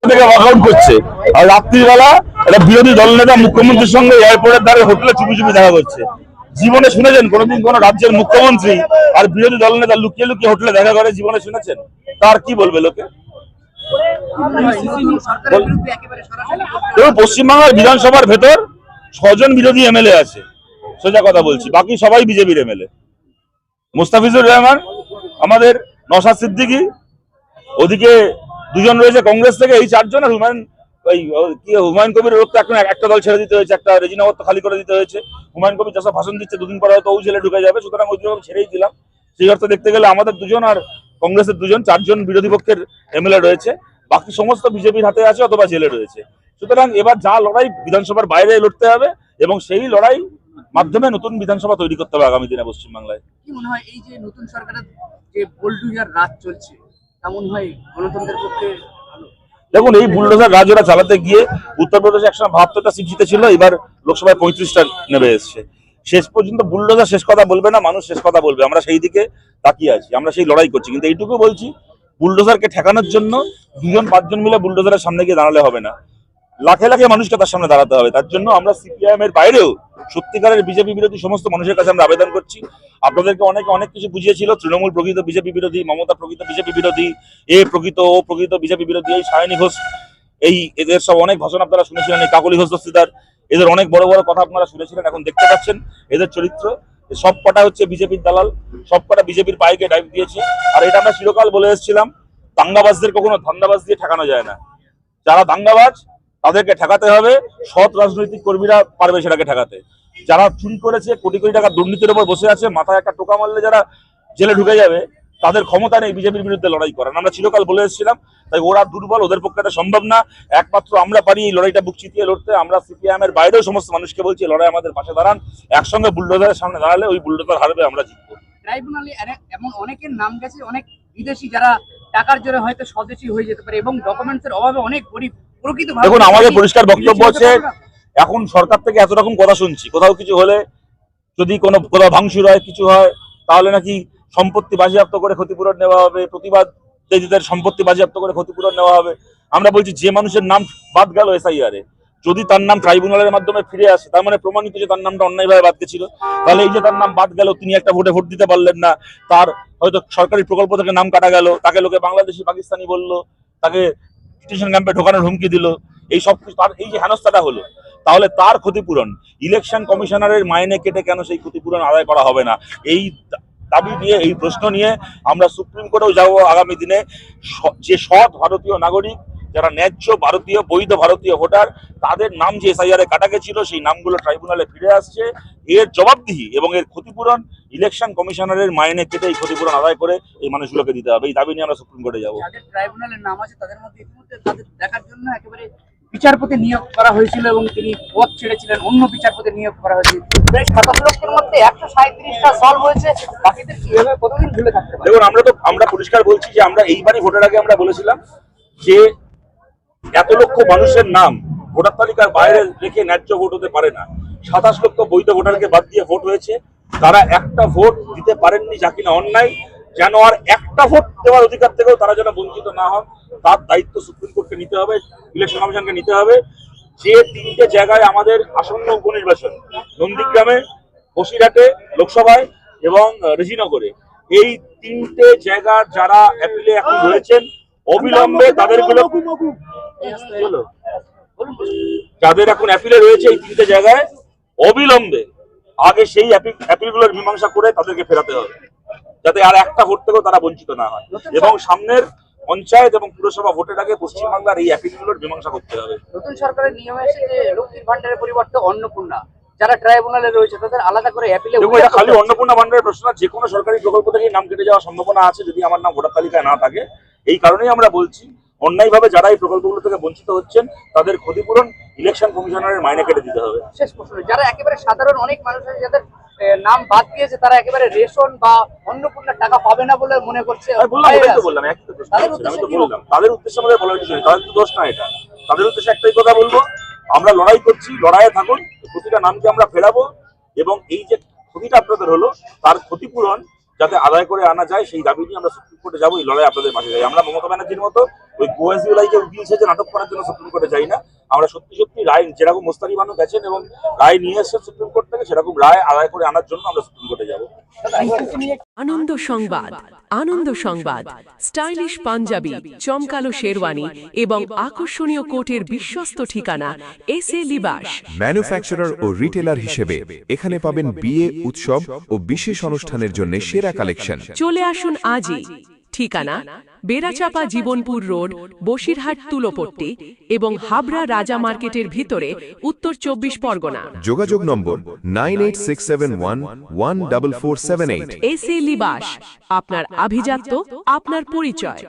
থেকে ওয়াকআউট করছে, আর রাত্রিবেলা একটা বিরোধী দলনেতা মুখ্যমন্ত্রীর সঙ্গে এয়ারপোর্টের ধারে হোটেলে চুপি চুপি দেখা করছে। জীবনে শুনেছেন কোনোদিন কোন রাজ্যের মুখ্যমন্ত্রী আর বিরোধী দলনেতা লুকিয়ে লুকিয়ে হোটেলে দেখা করে? জীবনে শুনেছেন? তার কি বলবে লোকে? পশ্চিমবাংলার বিধানসভার ভেতর 6 জন বিরোধী এমএলএ আছে, সোজা কথা বলছি, বাকি সবাই বিজেপির এমএলএ। মুস্তাফিজুর রহমান, আমাদের নওশাদ সিদ্দিকী, ওদিকে 2 জন রয়েছে কংগ্রেস থেকে, এই 4 জন। আর হুমায়ুন কবির ওর তো এখন একটা দল ছেড়ে দিতে হয়েছে, একটা রেজিনগর তো খালি করে দিতে হয়েছে। হুমায়ুন কবির যা ভাষণ দিচ্ছে 2 দিন পরে হয়তো ও জেলে ঢুকে যাবে, সুতরাং ওই জন্য ছেড়েই দিলাম। সেই অর্থে দেখতে গেলে আমাদের 2 জন আর কংগ্রেসের 2 জন, 4 জন বিরোধী পক্ষের এমএলএ রয়েছে, বাকি সমস্ত বিজেপির হাতে আছে অথবা জেলে রয়েছে। সুতরাং এবার যা লড়াই বিধানসভার বাইরে লড়তে হবে, এবং সেই লড়াই মাধ্যমে নতুন বিধানসভা তৈরি করতে হবে আগামী দিনে পশ্চিমবাংলায়। কি মনে হয় এই যে নতুন সরকারের যে বুলডোজার রাজ চলছে, তেমন হয় গণতন্ত্রের পক্ষে? দেখুন, এই বুলডোজার রাজ ওরা চালাতে গিয়ে উত্তরপ্রদেশে 172টা সিট জিতেছিল, এবার লোকসভায় 35টা নেমে এসছে। শেষ পর্যন্ত বুলডোজার শেষ কথা বলবে না, মানুষ শেষ কথা বলবে। আমরা সেই দিকে তাকিয়ে আছি, আমরা সেই লড়াই করছি। কিন্তু এইটুকু বলছি, বুলডোজারকে ঠেকানোর জন্য 2 জন 5 জন মিলে বুলডোজারের সামনে গিয়ে দাঁড়ালে হবে না, লাখে লাখে মানুষকে তার সামনে দাঁড়াতে হবে। তার জন্য আমরা সিপিআইএম এর বাইরেও সত্যিকারের বিজেপি বিরোধী সমস্ত মানুষের কাছে আমরা আবেদন করছি। আপনাদেরকে অনেকে অনেক কিছু বুঝিয়েছিল, তৃণমূল প্রকৃত বিজেপি বিরোধী, মমতা প্রকৃত বিজেপি বিরোধী, ও প্রকৃত বিজেপি বিরোধী, এই সায়নী ঘোষ, এদের সব অনেক ভাষণ আপনারা শুনেছিলেন, এই কাকলি ঘোষ দস্তিদার, এদের অনেক বড় বড় কথা আপনারা শুনেছিলেন। এখন দেখতে পাচ্ছেন এদের চরিত্র, সব কটা হচ্ছে বিজেপির দালাল, সব কটা বিজেপির পাইকে ডাইভ দিয়েছে। আর এটা আমরা চিরকাল বলে এসেছিলাম, দাঙ্গাবাজদের কখনো ধান্দাবাজ দিয়ে ঠেকানো যায় না। যারা দাঙ্গাবাজ তাদেরকে ঠেকাতে হবে, সৎ রাজনৈতিক কর্মীরা পারবে সেটাকে ঠেকাতে। যারা চুরি করেছে, কোটি কোটি টাকা দুর্নীতির উপর বসে আছে, মাথায় একটা টোকা মারলে যারা জেলে ঢুকে যাবে, তাদের ক্ষমতা নেই বিজেপির বিরুদ্ধে লড়াই করার। আমরা চিরকাল বলে এসেছিলাম, তাই ওরা দুর্বল, ওদের পক্ষে এটা সম্ভব না। একমাত্র আমরা পারি এই লড়াইটা বুক চিতিয়ে লড়তে। আমরা সিপিআইএম এর বাইরেও সমস্ত মানুষকে বলছি, লড়াই আমাদের পাশে দাঁড়ান, একসঙ্গে বুলডোজারের সামনে দাঁড়ালে ওই বুলডোজার হারবে, আমরা জিতবো। ট্রাইব্যুনালে এমন অনেকের নাম গেছে, অনেক বিদেশি যারা টাকার জোরে হয়তো স্বদেশী হয়ে যেতে পারে, এবং ডকুমেন্টসের অভাবে অনেক গরিব প্রকৃত। দেখুন, আমাদের পরিষ্কার বক্তব্য আছে, এখন সরকার থেকে এত রকম কথা শুনছি, কোথাও কিছু হলে, যদি কোথাও ভাঙচুর হয়, কিছু হয়, তাহলে নাকি সম্পত্তি বাজেয়াপ্ত করে ক্ষতিপূরণ নেওয়া হবে, প্রতিবাদীদের সম্পত্তি বাজেয়াপ্ত করে ক্ষতিপূরণ নেওয়া হবে। আমরা বলছি, যে মানুষের নাম বাদ গেল এসআইআর এ, যদি তার নাম ট্রাইব্যুনালের মাধ্যমে ফিরে আসে, তার মানে প্রমাণিত যে তার নামটা অন্যায়ভাবে বাদ গেছিল। তাহলে এই যে তার নাম বাদ গেল, তিনি একটা ভোটে ভোট দিতে পারলেন না, তার হয়তো সরকারি প্রকল্প থেকে নাম কাটা গেল, তাকে লোকে বাংলাদেশি পাকিস্তানি বললো, তাকে ডিটেনশন ক্যাম্পে ঢোকানোর হুমকি দিল, এই সব কিছু, তার এই যে হেনস্থাটা হলো, তাহলে তার ক্ষতিপূরণ ইলেকশন কমিশনারের মাইনে কেটে কেন সেই ক্ষতিপূরণ আদায় করা হবে না? এই দাবি নিয়ে, এই প্রশ্ন নিয়ে আমরা সুপ্রিম কোর্টেও যাব আগামী দিনে। যে সৎ ভারতীয় নাগরিক, যারা ন্যায্য ভারতীয়, বৈধ ভারতীয় ভোটার, তাদের নাম যে এসআইআর এ কাটা গেছিল, সেই নামগুলো ট্রাইব্যুনালে ফিরে আসছে। এর জবাবদিহি এবং এর ক্ষতিপূরণ ইলেকশন কমিশনারের মাইনে কেটে এই ক্ষতিপূরণ আদায় করে এই মানুষগুলোকে দিতে হবে। এই দাবি নিয়ে আমরা সুপ্রিম কোর্টে যাবো। যাদের ট্রাইব্যুনালের নাম আছে, তাদের মধ্যে ইতিমধ্যে তাদের দেখার জন্য একেবারে বিচারপতি নিয়োগ করা হয়েছিল, এবং তিনি পদ ছেড়েছিলেন, অন্য বিচারপতি নিয়োগ করা হয়েছিল। 27 লক্ষের মধ্যে 137টা সলভ হয়েছে, বাকিদের কিভাবে কতদিন ঝুলে থাকতে পারে? দেখুন, আমরা পরিষ্কার বলছি যে আমরা এইবারই ভোটের আগে আমরা বলেছিলাম যে এত লক্ষ মানুষের নাম ভোটার তালিকার বাইরে রেখে ন্যায্য ভোট হতে পারে না। 27 লক্ষ বৈধ ভোটারকে বাদ দিয়ে ভোট হয়েছে, তারা একটা ভোট দিতে পারেননি, যা কিনা অন্যায়। যেন আর একটা ভোট দেওয়ার অধিকার থেকেও তারা যেন বঞ্চিত না হন, তার দায়িত্ব সুপ্রিম কোর্টকে নিতে হবে, ইলেকশন কমিশনকে নিতে হবে। যে 3টে জায়গায় আমাদের আসন্ন উপনির্বাচন, নন্দীগ্রামে, বসিরহাটে লোকসভায় এবং রেজিনগরে, এই 3টে জায়গার যারা অ্যাপিলে এখন রয়েছেন, অবিলম্বে তাদেরগুলো, যাদের এখন অ্যাপিলে রয়েছে এই 3টে জায়গায়, অবিলম্বে আগে সেই অ্যাপিলগুলোর মীমাংসা করে তাদেরকে ফেরাতে হবে, যাতে আর একটা ভোট থেকেও তারা বঞ্চিত না হয়। এবং সামনের পঞ্চায়েত এবং পুরসভা ভোটের আগে পশ্চিমবাংলার এই অ্যাপিলগুলোর মীমাংসা করতে হবে। নতুন সরকারের নিয়মে এসে যে লক্ষ্মীর ভান্ডারের পরিবর্তে অন্নপূর্ণা, যারা ট্রাইব্যুনালে রয়েছে, তাদের আলাদা করে অ্যাপিলে। এটা খালি অন্নপূর্ণা ভান্ডারের প্রশ্ন না, যে কোনো সরকারি প্রকল্প থেকেই নাম কেটে যাওয়ার সম্ভাবনা আছে যদি আমার নাম ভোটার তালিকায় না থাকে। এই কারণেই আমরা বলছি, অন্যায়ভাবে যারা এই প্রকল্পগুলো থেকে বঞ্চিত হচ্ছেন, তাদের ক্ষতিপূরণ ইলেকশন কমিশনারের মাইনে কেটে দিতে হবে। শেষ প্রশ্ন, যারা একেবারে সাধারণ অনেক মানুষ আছে, যাদের নাম বাদ দিয়েছে, তারা একেবারে রেশন বা অন্নপূর্ণার টাকা পাবে না বলে মনে করছে। তাদের উদ্দেশ্যে আমাদের বলার কিছু নেই, তাদের তো দোষ না এটা। তাদের উদ্দেশ্যে একটাই কথা বলবো, আমরা লড়াই করছি, লড়াইয়ে থাকুন, প্রতিটা নামকে আমরা ফেরাবো, এবং এই যে ক্ষতিটা আপনাদের হলো তার ক্ষতিপূরণ যাতে আদায় করে আনা যায়, সেই দাবি নিয়ে আমরা সুপ্রিম কোর্টে যাবো। এই লড়াই আপনাদের পাশে যাই। আমরা মমতা ব্যানার্জির মতো ওই কুয়াশিওলাইকে উকিল সেজে নাটক করার জন্য সুপ্রিম কোর্টে যাই না। আমরা সত্যি সত্যি রায়, যেরকম মোস্তারি বানু গেছেন এবং রায় নিয়ে এসেছেন সুপ্রিম কোর্ট থেকে, সেরকম রায় আদায় করে আনার জন্য আমরা সুপ্রিম কোর্টে যাবো। আনন্দ সংবাদ, আনন্দ সংবাদ, স্টাইলিশ পাঞ্জাবি, জমকালো শেরওয়ানি এবং আকর্ষণীয় কোটের বিশ্বস্ত ঠিকানা এসএ লিবাস। ম্যানুফ্যাকচারার ও রিটেলার হিসেবে এখানে পাবেন বিয়ে, উৎসব ও বিশেষ অনুষ্ঠানের জন্য সেরা কালেকশন। চলে আসুন আজই। ঠিকানা বেড়াচাপা জীবনপুর রোড, বসিরহাট তুলোপট্টি এবং হাবড়া রাজা মার্কেটের ভিতরে, উত্তর 24 পরগনা। যোগাযোগ নম্বর 9867114478। এসএ লিবাস, আপনার আভিজাত্য, আপনার পরিচয়।